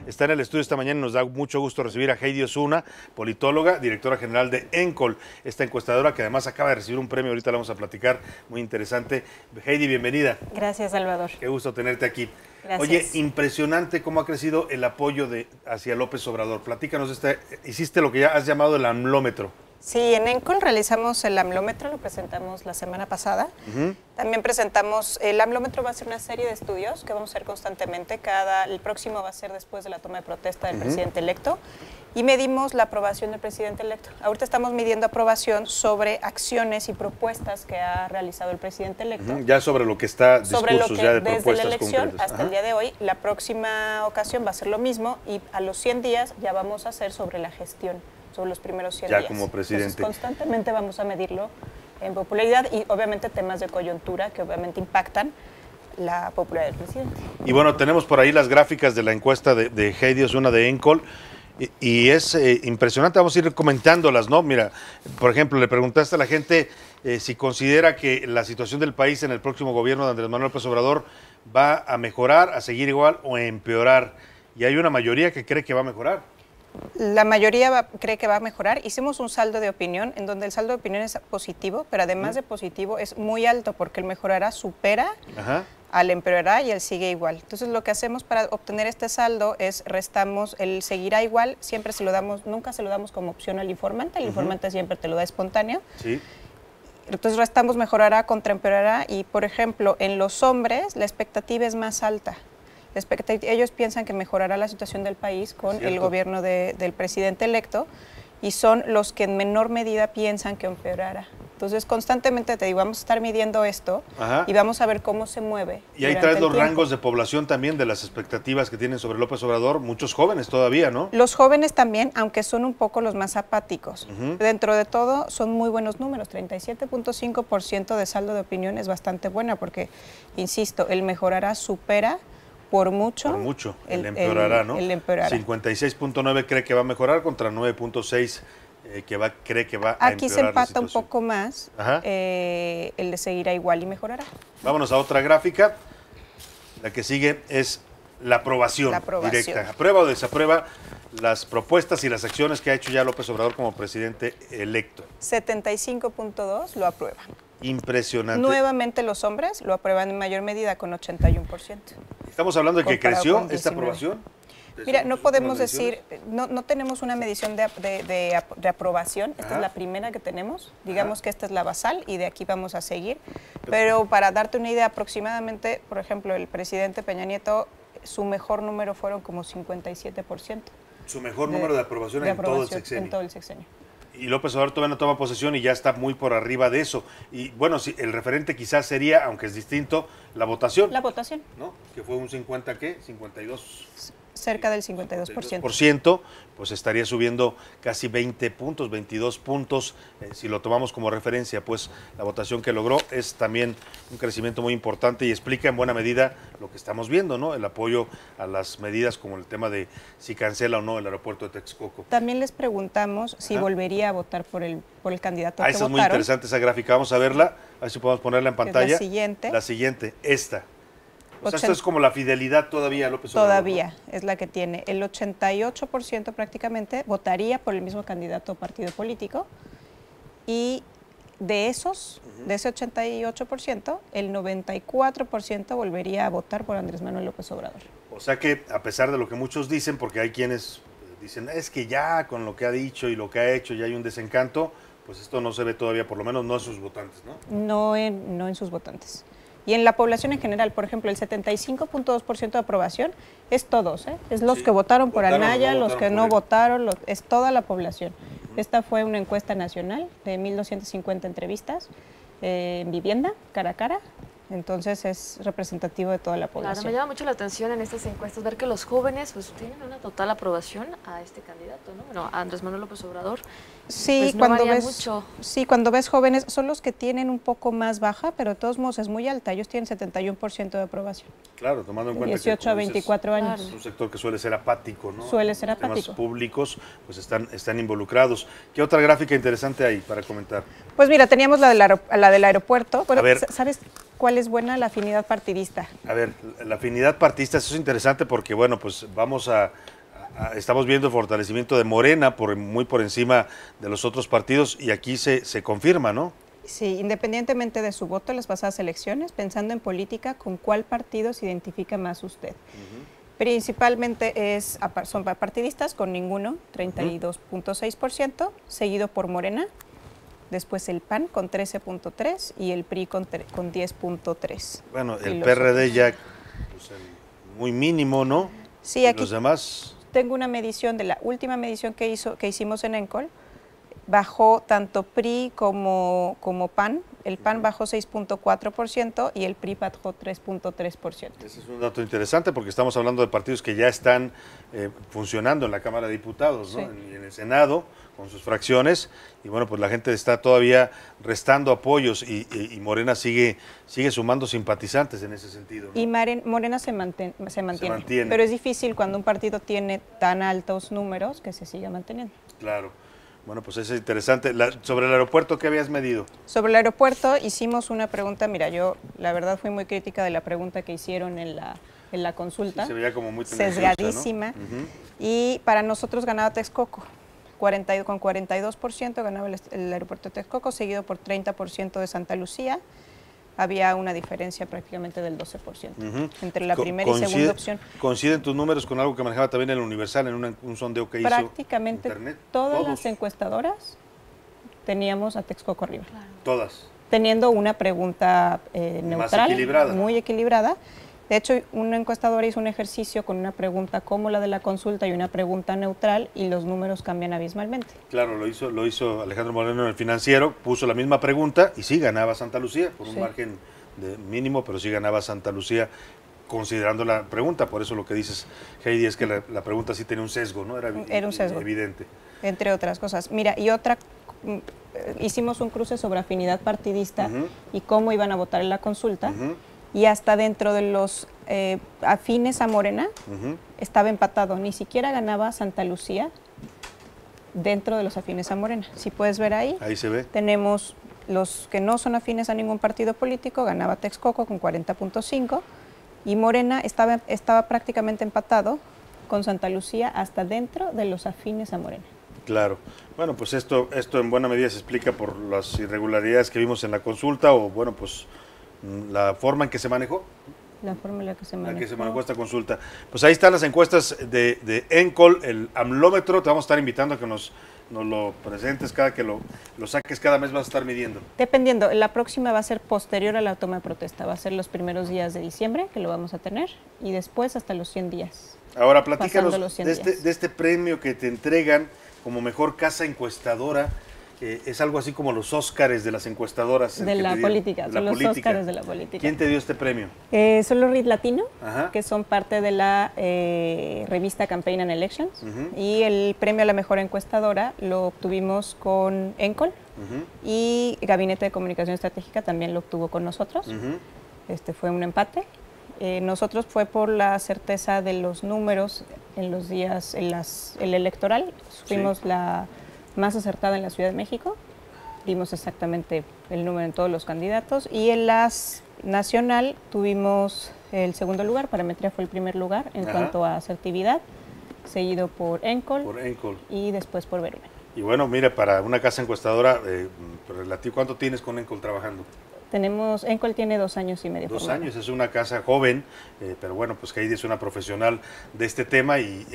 está en el estudio esta mañana y nos da mucho gusto recibir a Heidi Osuna, politóloga, directora general de ENCOL, esta encuestadora que además acaba de recibir un premio, ahorita la vamos a platicar, muy interesante. Heidi, bienvenida. Gracias, Salvador. Qué gusto tenerte aquí. Gracias. Oye, impresionante cómo ha crecido el apoyo hacia López Obrador. Platícanos, hiciste lo que ya has llamado el AMLómetro. Sí, en ENCOL realizamos el AMLómetro, lo presentamos la semana pasada. También presentamos, el AMLómetro va a ser una serie de estudios que vamos a hacer constantemente. El próximo va a ser después de la toma de protesta del presidente electo. Y medimos la aprobación del presidente electo. Ahorita estamos midiendo aprobación sobre acciones y propuestas que ha realizado el presidente electo. Ya sobre lo que está, discursos ya de desde propuestas la elección concretas. hasta el día de hoy. La próxima ocasión va a ser lo mismo y a los 100 días ya vamos a hacer sobre la gestión, sobre los primeros 100 días. Ya como presidente. Entonces, constantemente vamos a medirlo en popularidad y obviamente temas de coyuntura que obviamente impactan la popularidad del presidente. Y bueno, tenemos por ahí las gráficas de la encuesta de Heidi Osuna de ENCOL. Y es impresionante, vamos a ir comentándolas, ¿no? Mira, por ejemplo, le preguntaste a la gente si considera que la situación del país en el próximo gobierno de Andrés Manuel López Obrador va a mejorar, a seguir igual o a empeorar. Y hay una mayoría que cree que va a mejorar. La mayoría cree que va a mejorar. Hicimos un saldo de opinión en donde el saldo de opinión es positivo, pero además de positivo es muy alto porque el mejorará supera al empeorará y el sigue igual. Entonces lo que hacemos para obtener este saldo es restamos el seguirá igual, siempre se lo damos, nunca se lo damos como opción al informante, el informante siempre te lo da espontáneo. Sí. Entonces restamos mejorará contra empeorará y por ejemplo en los hombres la expectativa es más alta. Ellos piensan que mejorará la situación del país con el gobierno del presidente electo y son los que en menor medida piensan que empeorará. Entonces, constantemente te digo, vamos a estar midiendo esto y vamos a ver cómo se mueve. Y ahí traes los rangos de población también de las expectativas que tienen sobre López Obrador, muchos jóvenes todavía, ¿no? Los jóvenes también, aunque son un poco los más apáticos. Dentro de todo, son muy buenos números. 37.5% de saldo de opinión es bastante buena porque, insisto, el mejorará supera por mucho. Por mucho, el empeorará, ¿no? El empeorará. 56.9 cree que va a mejorar contra 9.6 cree que va a empeorar. Aquí se empata un poco más el de seguirá igual y mejorará. Vámonos a otra gráfica. La que sigue es la aprobación directa. ¿Aprueba o desaprueba las propuestas y las acciones que ha hecho ya López Obrador como presidente electo? 75.2 lo aprueban. Impresionante. Nuevamente los hombres lo aprueban en mayor medida con 81%. ¿Estamos hablando de que creció esta aprobación? Mira, no podemos decir, no tenemos una medición de aprobación, esta es la primera que tenemos, digamos que esta es la basal y de aquí vamos a seguir, pero para darte una idea aproximadamente, por ejemplo, el presidente Peña Nieto, su mejor número fueron como 57%. Su mejor número de aprobación en todo el sexenio. En todo el sexenio. Y López Obrador todavía no toma posesión y ya está muy por arriba de eso. Y bueno, sí, el referente quizás sería, aunque es distinto, la votación. La votación. ¿No? Que fue un 50, ¿qué? 52. Cerca del 52%. Pues estaría subiendo casi 20 puntos, 22 puntos. Si lo tomamos como referencia, pues la votación que logró es también un crecimiento muy importante y explica en buena medida lo que estamos viendo, ¿no? El apoyo a las medidas como el tema de si cancela o no el aeropuerto de Texcoco. También les preguntamos si volvería a votar por el candidato que votaron. Esa es muy interesante esa gráfica, vamos a verla, a ver si podemos ponerla en pantalla. La siguiente. La siguiente, esta. O sea, esto es como la fidelidad todavía a López Obrador. Todavía, ¿no? Es la que tiene. El 88% prácticamente votaría por el mismo candidato o partido político y de ese 88%, el 94% volvería a votar por Andrés Manuel López Obrador. O sea que, a pesar de lo que muchos dicen, porque hay quienes dicen, es que ya con lo que ha dicho y lo que ha hecho ya hay un desencanto, pues esto no se ve todavía, por lo menos no en sus votantes, ¿no? No en sus votantes. Y en la población en general, por ejemplo, el 75.2% de aprobación es todos, es los que votaron por Anaya, los que no votaron, es toda la población. Esta fue una encuesta nacional de 1.250 entrevistas en vivienda, cara a cara. Entonces es representativo de toda la población. Claro, me llama mucho la atención en estas encuestas ver que los jóvenes pues tienen una total aprobación a este candidato, ¿no? Bueno, a Andrés Manuel López Obrador. Sí, pues cuando ves jóvenes, son los que tienen un poco más baja, pero de todos modos es muy alta. Ellos tienen 71% de aprobación. Claro, tomando en cuenta 18 a 24 años. Es un sector que suele ser apático, ¿no? Suele ser apático. Los temas públicos pues están involucrados. ¿Qué otra gráfica interesante hay para comentar? Pues mira, teníamos la del aeropuerto. Bueno, ¿sabes ¿cuál es buena? La afinidad partidista. A ver, la afinidad partidista, eso es interesante porque, bueno, pues estamos viendo el fortalecimiento de Morena muy por encima de los otros partidos y aquí se confirma, ¿no? Sí, independientemente de su voto en las pasadas elecciones, pensando en política, ¿con cuál partido se identifica más usted? Principalmente son partidistas con ninguno, 32.6%, seguido por Morena, después el PAN con 13.3% y el PRI con 10.3%. Bueno, el PRD ya pues, muy mínimo, ¿no? Sí, aquí los demás... Tengo una medición de la última medición que hicimos en ENCOL. Bajó tanto PRI como PAN. El PAN bajó 6.4% y el PRI bajó 3.3%. Ese es un dato interesante porque estamos hablando de partidos que ya están funcionando en la Cámara de Diputados, ¿no? Sí. En el Senado, con sus fracciones, y bueno, pues la gente está todavía restando apoyos y Morena sigue sumando simpatizantes en ese sentido, ¿no? Y Morena se mantiene, pero es difícil cuando un partido tiene tan altos números que se siga manteniendo. Claro. Bueno, pues eso es interesante. Sobre el aeropuerto, ¿qué habías medido? Sobre el aeropuerto hicimos una pregunta, mira, yo la verdad fui muy crítica de la pregunta que hicieron en la consulta. Sí, se veía como muy tendenciosa, sesgadísima, ¿no? Y para nosotros ganaba Texcoco, con 42% ganaba el aeropuerto de Texcoco, seguido por 30% de Santa Lucía. Había una diferencia prácticamente del 12% entre la primera y segunda opción. ¿Coinciden tus números con algo que manejaba también el Universal en un sondeo que hizo prácticamente Internet? Todas las encuestadoras teníamos a Texcoco arriba. Claro. Todas. Teniendo una pregunta neutral, equilibrada. muy equilibrada. De hecho, una encuestadora hizo un ejercicio con una pregunta como la de la consulta y una pregunta neutral y los números cambian abismalmente. Claro, lo hizo Alejandro Moreno en el Financiero, puso la misma pregunta y sí ganaba Santa Lucía, por un margen de mínimo, pero sí ganaba Santa Lucía considerando la pregunta. Por eso lo que dices, Heidi, es que la pregunta sí tenía un sesgo, ¿no? Era un sesgo evidente. Entre otras cosas. Mira, y hicimos un cruce sobre afinidad partidista y cómo iban a votar en la consulta. Y hasta dentro de los afines a Morena estaba empatado. Ni siquiera ganaba Santa Lucía dentro de los afines a Morena. Si puedes ver ahí, se ve. Tenemos los que no son afines a ningún partido político, ganaba Texcoco con 40.5 y Morena estaba prácticamente empatado con Santa Lucía hasta dentro de los afines a Morena. Claro. Bueno, pues esto en buena medida se explica por las irregularidades que vimos en la consulta o, bueno, pues la forma en que se manejó. La forma en la que se manejó esta consulta. Pues ahí están las encuestas de ENCOL, el amlómetro. Te vamos a estar invitando a que nos lo presentes cada que lo saques, cada mes vas a estar midiendo. Dependiendo, la próxima va a ser posterior a la toma de protesta, va a ser los primeros días de diciembre que lo vamos a tener y después hasta los 100 días. Ahora platícanos de este premio que te entregan como mejor casa encuestadora. Es algo así como los Óscares de las encuestadoras. De la política, son los Óscares de la política. ¿Quién te dio este premio? Son los RIT Latino, que son parte de la revista Campaign and Elections. Y el premio a la mejor encuestadora lo obtuvimos con ENCOL y Gabinete de Comunicación Estratégica también lo obtuvo con nosotros. Fue un empate. Nosotros fue por la certeza de los números en los días, el electoral. Fuimos la más acertada en la Ciudad de México, dimos exactamente el número en todos los candidatos y en las nacional tuvimos el segundo lugar, Parametría fue el primer lugar en cuanto a asertividad, seguido por ENCOL y después por Verumen. Y bueno, mira, para una casa encuestadora, ¿cuánto tienes con ENCOL trabajando? ENCOL tiene 2 años y medio. 2 años, es una casa joven, pero bueno, pues Heidi es una profesional de este tema y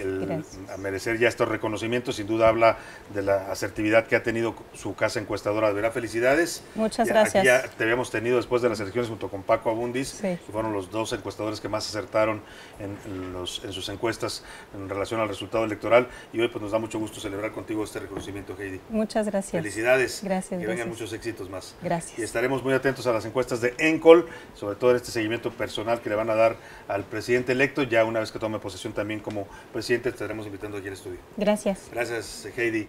a merecer ya estos reconocimientos, sin duda habla de la asertividad que ha tenido su casa encuestadora. De verdad, felicidades. Muchas gracias. Ya te habíamos tenido después de las elecciones junto con Paco Abundis, que fueron los 2 encuestadores que más acertaron en sus encuestas en relación al resultado electoral y hoy pues nos da mucho gusto celebrar contigo este reconocimiento, Heidi. Muchas gracias. Felicidades. Gracias. Que vengan muchos éxitos más. Gracias. Y estaremos muy atentos a las encuestas de ENCOL, sobre todo en este seguimiento personal que le van a dar al presidente electo. Ya una vez que tome posesión también como presidente, te estaremos invitando aquí al estudio. Gracias. Gracias, Heidi.